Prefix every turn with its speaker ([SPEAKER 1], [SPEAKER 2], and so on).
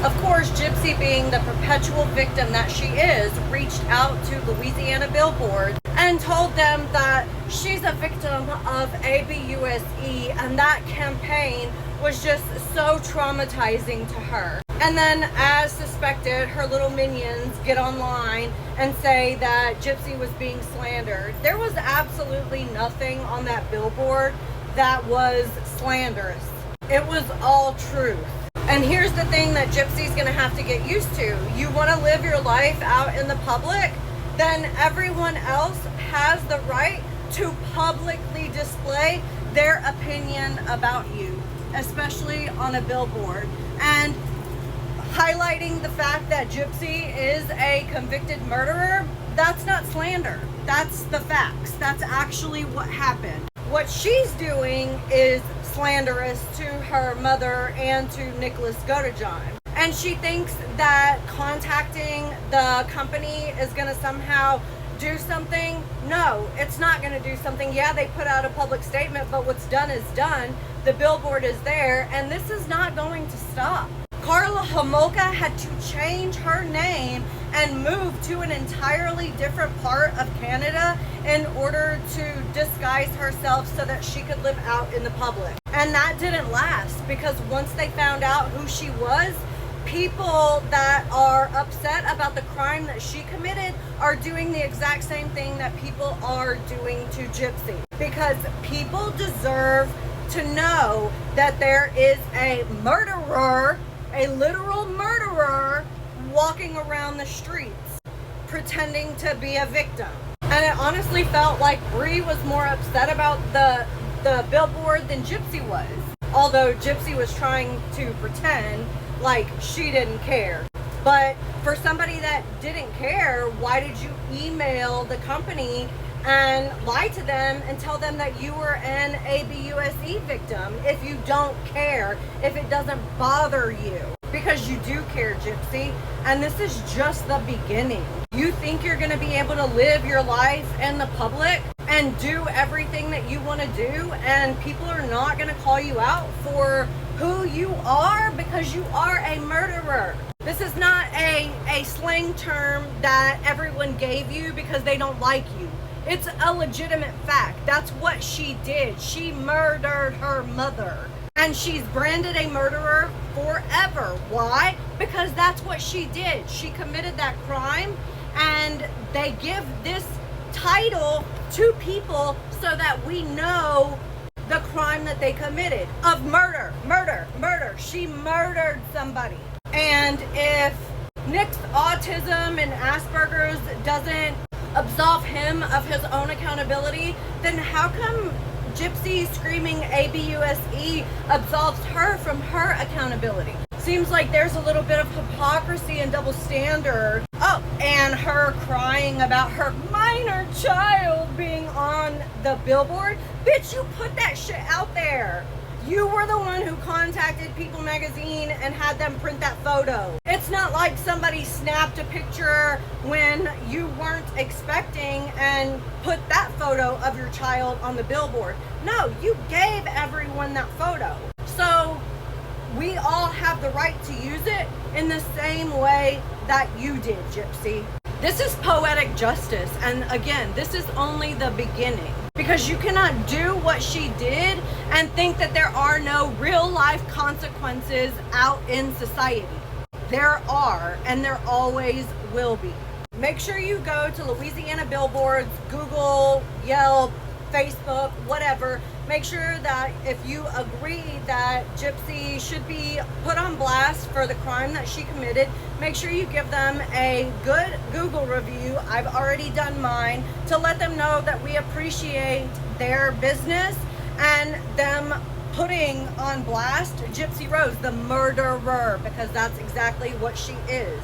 [SPEAKER 1] Of course, Gypsy, being the perpetual victim that she is, reached out to Louisiana Billboard and told them that she's a victim of ABUSE, and that campaign was just so traumatizing to her. And then, as suspected, her little minions get online and say that Gypsy was being slandered. There was absolutely nothing on that billboard that was slanderous. It was all truth. And here's the thing that Gypsy's gonna have to get used to. You wanna live your life out in the public, then everyone else has the right to publicly display their opinion about you, especially on a billboard. And highlighting the fact that Gypsy is a convicted murderer, that's not slander. That's the facts. That's actually what happened. What she's doing is slanderous to her mother and to Nicholas Godejohn. And she thinks that contacting the company is going to somehow do something. No, it's not going to do something. Yeah, they put out a public statement, but what's done is done. The billboard is there, and this is not going to stop. Karla Homolka had to change her name and move to an entirely different part of Canada in order to disguise herself so that she could live out in the public. And that didn't last, because once they found out who she was, people that are upset about the crime that she committed are doing the exact same thing that people are doing to Gypsy. Because people deserve to know that there is a murderer, a literal murderer, walking around the streets pretending to be a victim. And it honestly felt like Bree was more upset about the billboard than Gypsy was. Although Gypsy was trying to pretend like she didn't care. But for somebody that didn't care, why did you email the company and lie to them and tell them that you were an ABUSE victim if you don't care, if it doesn't bother you? Because you do care, Gypsy, and this is just the beginning. You think you're gonna be able to live your life in the public and do everything that you wanna do, and people are not gonna call you out for who you are because you are a murderer. This is not a slang term that everyone gave you because they don't like you. It's a legitimate fact. That's what she did. She murdered her mother. And she's branded a murderer forever. Why? Because that's what she did. She committed that crime, and they give this title to people so that we know the crime that they committed of murder. She murdered somebody. And if Nick's autism and Asperger's doesn't absolve him of his own accountability, then how come Gypsy screaming ABUSE absolves her from her accountability? Seems like there's a little bit of hypocrisy and double standard. Oh, and her crying about her minor child being on the billboard. Bitch, you put that shit out there. You were the one who contacted People Magazine and had them print that photo. It's not like somebody snapped a picture when you weren't expecting and put that photo of your child on the billboard. No, you gave everyone that photo. So we all have the right to use it in the same way that you did, Gypsy. This is poetic justice, and again, this is only the beginning. Because you cannot do what she did and think that there are no real life consequences out in society. There are, and there always will be. Make sure you go to Louisiana Billboards, Google, Yelp, Facebook, whatever. Make sure that if you agree that Gypsy should be put on blast for the crime that she committed, make sure you give them a good Google review. I've already done mine to let them know that we appreciate their business and them putting on blast Gypsy Rose, the murderer, because that's exactly what she is.